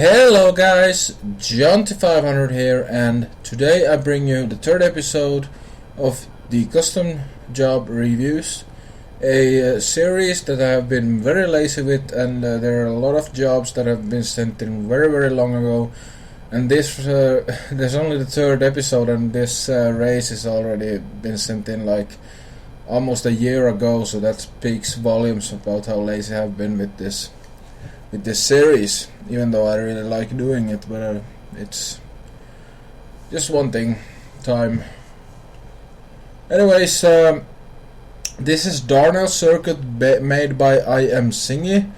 Hello guys, John500 here, and today I bring you the third episode of the custom job reviews, a series that I have been very lazy with, and there are a lot of jobs that have been sent in very long ago, and this there's only the third episode, and this race has already been sent in like almost a year ago, so that speaks volumes about how lazy I have been with this series, even though I really like doing it, but it's just one thing time. Anyways, this is Darnell Circuit made by IAmZingy,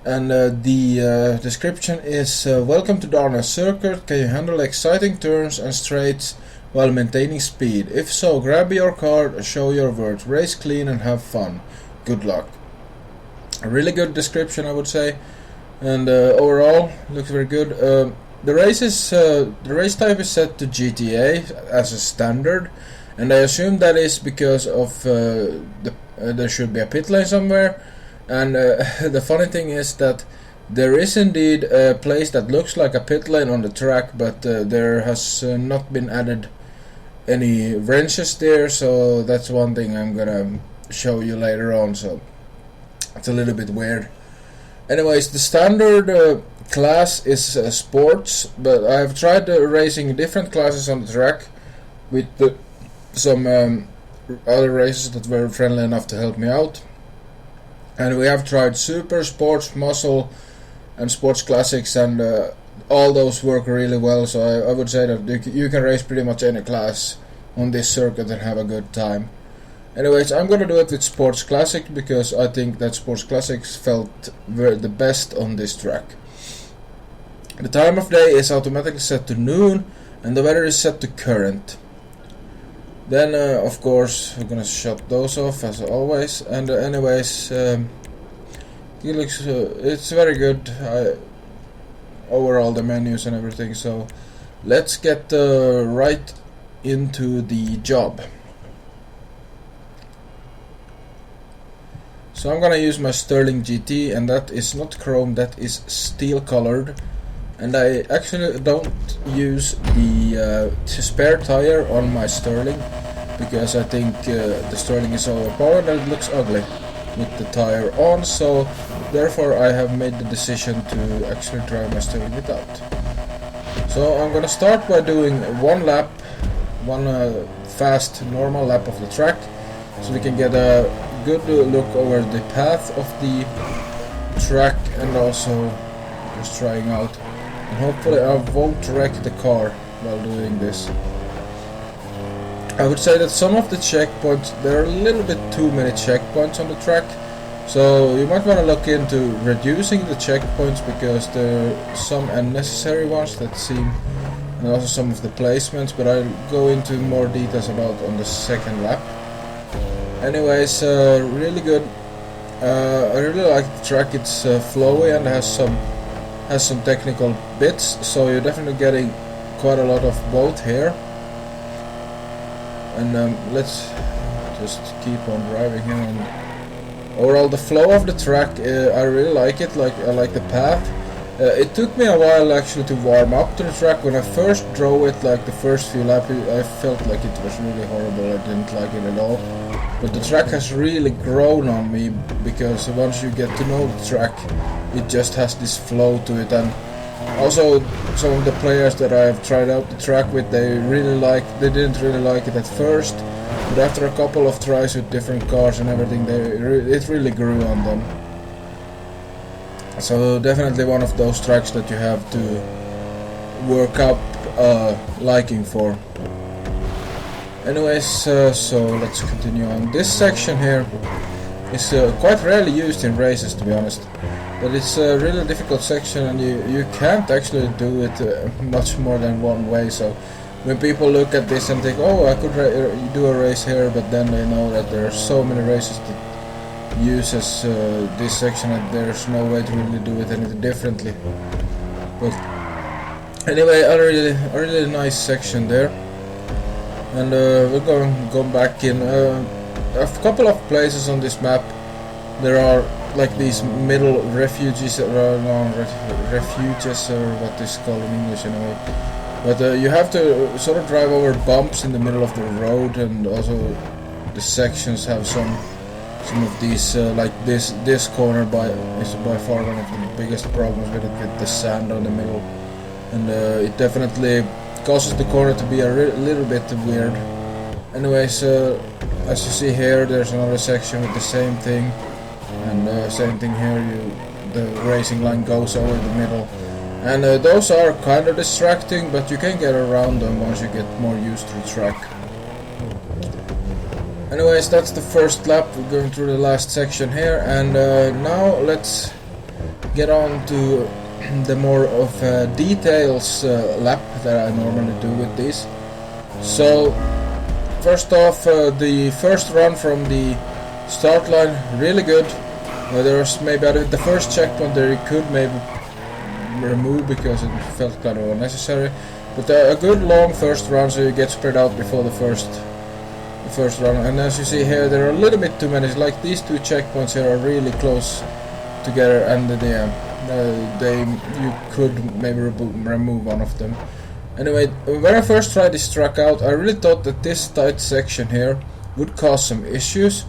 and the description is welcome to Darnell Circuit. Can you handle exciting turns and straights while maintaining speed? If so, grab your card, show your worth, race clean and have fun. Good luck. A really good description, I would say, and overall looks very good. The race type is set to GTA as a standard, and I assume that is because of there should be a pit lane somewhere. And the funny thing is that there is indeed a place that looks like a pit lane on the track, but there has not been added any wrenches there, so that's one thing I'm gonna show you later on. So it's a little bit weird. Anyways, the standard class is sports, but I have tried racing different classes on the track with some other races that were friendly enough to help me out. And we have tried super, sports, muscle and sports classics, and all those work really well, so I would say that you can race pretty much any class on this circuit and have a good time. Anyways, I'm gonna do it with Sports Classic because I think that Sports Classics felt the best on this track. The time of day is automatically set to noon, and the weather is set to current. Then, of course, we're gonna shut those off as always. And anyways, it looks it's very good. Overall, the menus and everything. So let's get right into the job. So I'm gonna use my Sterling GT, and that is not chrome, that is steel colored. And I actually don't use the spare tire on my Sterling because I think the Sterling is overpowered and it looks ugly with the tire on, so therefore I have made the decision to actually drive my Sterling without. So I'm gonna start by doing one lap, one fast normal lap of the track, so we can get a good look over the path of the track and also just trying out, and hopefully I won't wreck the car while doing this. I would say that some of the checkpoints, there are a little bit too many checkpoints on the track, so you might want to look into reducing the checkpoints because there are some unnecessary ones that seem, and also some of the placements, but I'll go into more details about on the second lap. Anyways, really good. I really like the track. It's flowy and has some technical bits, so you're definitely getting quite a lot of both here. And let's just keep on driving here. And overall, the flow of the track, I really like it. I like the path. It took me a while actually to warm up to the track. When I first drove it, like the first few laps, I felt like it was really horrible. I didn't like it at all. But the track has really grown on me because once you get to know the track, it just has this flow to it. And also, some of the players that I have tried out the track with, they didn't really like it at first, but after a couple of tries with different cars and everything, it really grew on them. So definitely one of those tracks that you have to work up liking for. Anyways, so let's continue on. This section here is quite rarely used in races, to be honest. But it's a really difficult section, and you can't actually do it much more than one way. So when people look at this and think, oh, I could do a race here, but then they know that there are so many races that uses this section and there's no way to really do it any differently. But anyway, a really nice section there. And we're going back in a couple of places on this map. There are like these middle refuges, refuges, or what is called in English anyway. But you have to sort of drive over bumps in the middle of the road, and also the sections have some of these, like this corner is by far one of the biggest problems with it, with the sand on the middle, and it definitely causes the corner to be a little bit weird. Anyways, as you see here, there's another section with the same thing, and same thing here. The racing line goes over the middle, and those are kind of distracting, but you can get around them once you get more used to the track. Anyways, that's the first lap. We're going through the last section here, and now let's get on to the more of details lap that I normally do with these. So first off, the first run from the start line, really good. There was maybe at the first checkpoint there you could maybe remove because it felt kind of unnecessary, but a good long first run, so you get spread out before the first run. And as you see here, there are a little bit too many. Like these two checkpoints here are really close together, and you could maybe remove one of them. Anyway, when I first tried this track out, I really thought that this tight section here would cause some issues,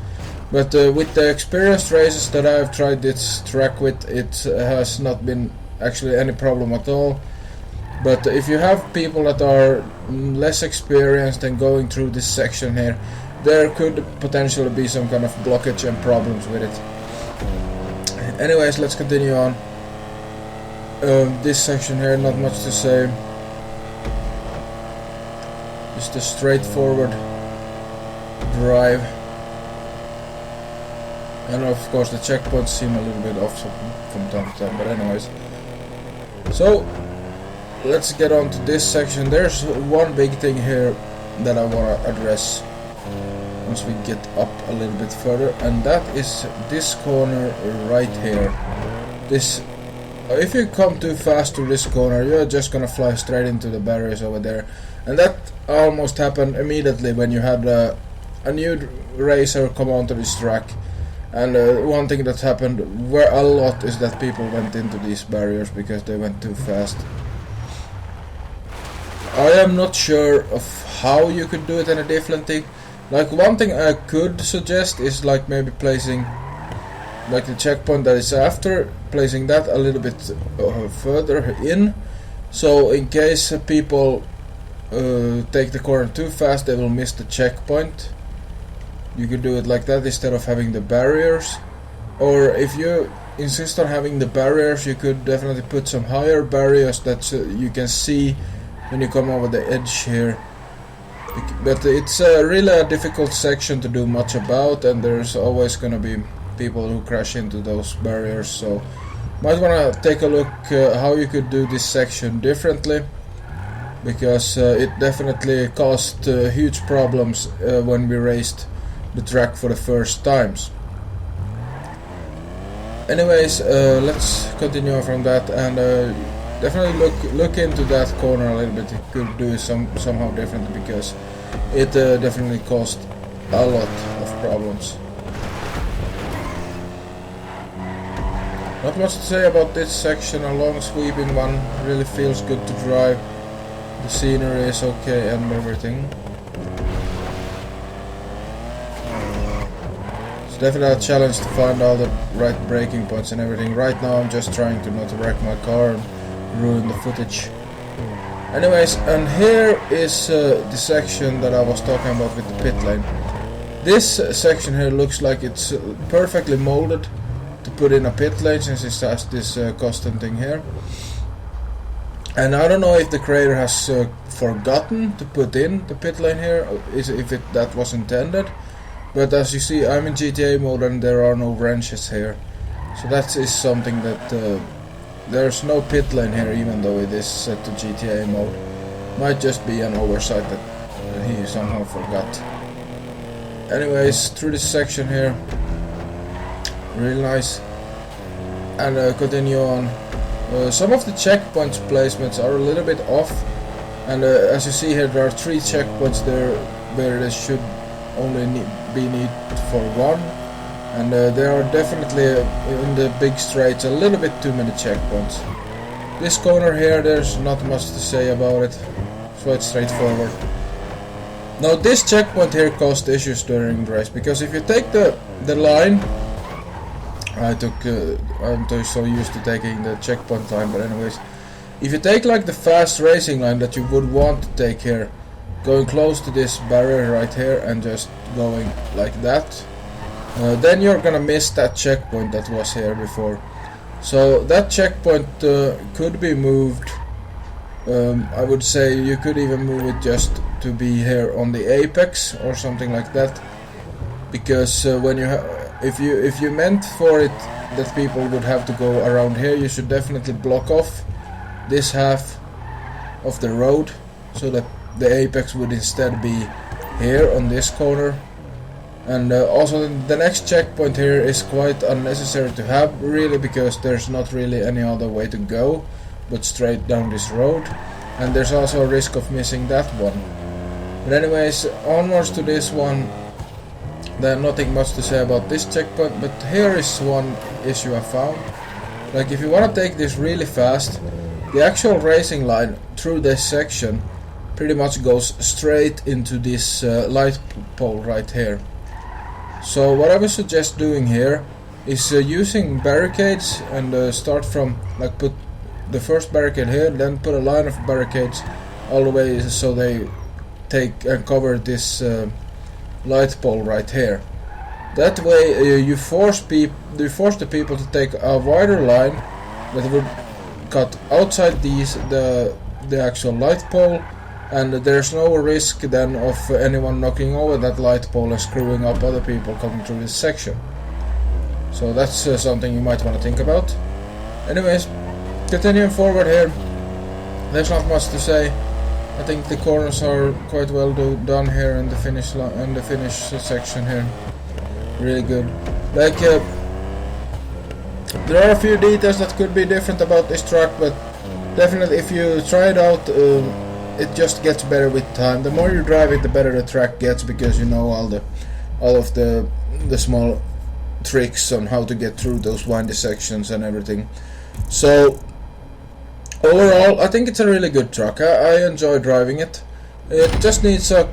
but with the experienced races that I've tried this track with, it has not been actually any problem at all. But if you have people that are less experienced and going through this section here, there could potentially be some kind of blockage and problems with it. Anyways, let's continue on. This section here, not much to say. Just a straightforward drive. And of course the checkpoints seem a little bit off from time to time, but anyways. So let's get on to this section. There's one big thing here that I want to address once we get up a little bit further, and that is this corner right here. If you come too fast to this corner, you're just gonna fly straight into the barriers over there, and that almost happened immediately when you had a new racer come onto this track. And one thing that happened a lot is that people went into these barriers because they went too fast. I am not sure of how you could do it any differently. Like, one thing I could suggest is like maybe placing like the checkpoint that is after, placing that a little bit further in, so in case people take the corner too fast, they will miss the checkpoint. You could do it like that instead of having the barriers. Or if you insist on having the barriers, you could definitely put some higher barriers that you can see when you come over the edge here. But it's really a difficult section to do much about, and there's always gonna be people who crash into those barriers, so might wanna take a look how you could do this section differently, because it definitely caused huge problems when we raced the track for the first times. Anyways, let's continue on from that, and definitely look into that corner a little bit. You could do somehow differently, because it definitely caused a lot of problems. Not much to say about this section. A long sweeping one, really feels good to drive. The scenery is okay and everything. It's definitely a challenge to find all the right braking points and everything. Right now I'm just trying to not wreck my car and ruin the footage. Anyways, and here is the section that I was talking about with the pit lane. This section here looks like it's perfectly molded to put in a pit lane, since it has this custom thing here. And I don't know if the creator has forgotten to put in the pit lane here, if that was intended. But as you see, I'm in GTA mode and there are no wrenches here. So that is something that there's no pit lane here, even though it is set to GTA mode. Might just be an oversight that he somehow forgot. Anyways, through this section here, really nice. And continue on. Some of the checkpoints placements are a little bit off, and as you see here, there are 3 checkpoints there where there should only be need for 1. and there are definitely in the big straights a little bit too many checkpoints. This corner here, there's not much to say about it, it's quite straightforward. Now this checkpoint here caused issues during the race, because if you take the line, I'm so used to taking the checkpoint line, but anyways, if you take like the fast racing line that you would want to take here, going close to this barrier right here and just going like that, then you're gonna miss that checkpoint that was here before. So that checkpoint could be moved. I would say you could even move it just to be here on the apex or something like that, because when you if you meant for it that people would have to go around here, you should definitely block off this half of the road so that the apex would instead be here on this corner. And also the next checkpoint here is quite unnecessary to have, really, because there's not really any other way to go but straight down this road, and there's also a risk of missing that one. But anyways, onwards to this one. There's nothing much to say about this checkpoint, but here is one issue I found. Like, if you want to take this really fast, the actual racing line through this section pretty much goes straight into this light pole right here. So what I would suggest doing here is using barricades, and start from, like, put the first barricade here, then put a line of barricades all the way so they take and cover this light pole right here. That way you force the people to take a wider line that would cut outside the actual light pole, and there's no risk then of anyone knocking over that light pole and screwing up other people coming through this section. So that's something you might want to think about. Anyways, continuing forward here, there's not much to say. I think the corners are quite well done here in the finish section here. Really good. Like, there are a few details that could be different about this track, but definitely if you try it out, it just gets better with time. The more you drive it, the better the track gets, because you know all of the small tricks on how to get through those windy sections and everything. So overall, I think it's a really good truck. I enjoy driving it. It just needs a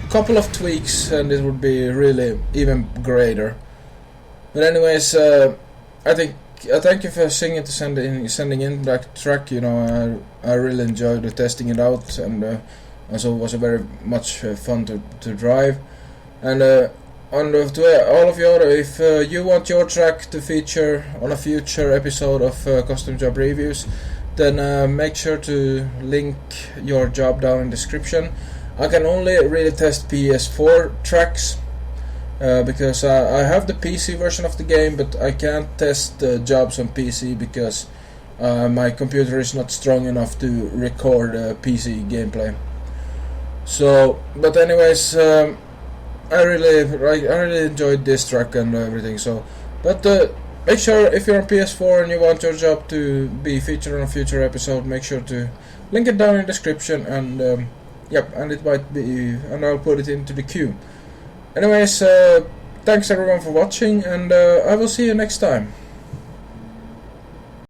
couple of tweaks and it would be really even greater. But anyways, I thank you for sending in that track. You know, I really enjoyed testing it out, and also it was a very much fun to drive. And to all of you, if you want your track to feature on a future episode of Custom Job Reviews, then make sure to link your job down in the description. I can only really test PS4 tracks, because I have the PC version of the game, but I can't test jobs on PC because my computer is not strong enough to record PC gameplay. So, but anyways, I really enjoyed this track and everything. So, but make sure, if you're on PS4 and you want your job to be featured on a future episode, make sure to link it down in the description, and yep, and it might be, and I'll put it into the queue. Anyways, thanks everyone for watching, and I will see you next time.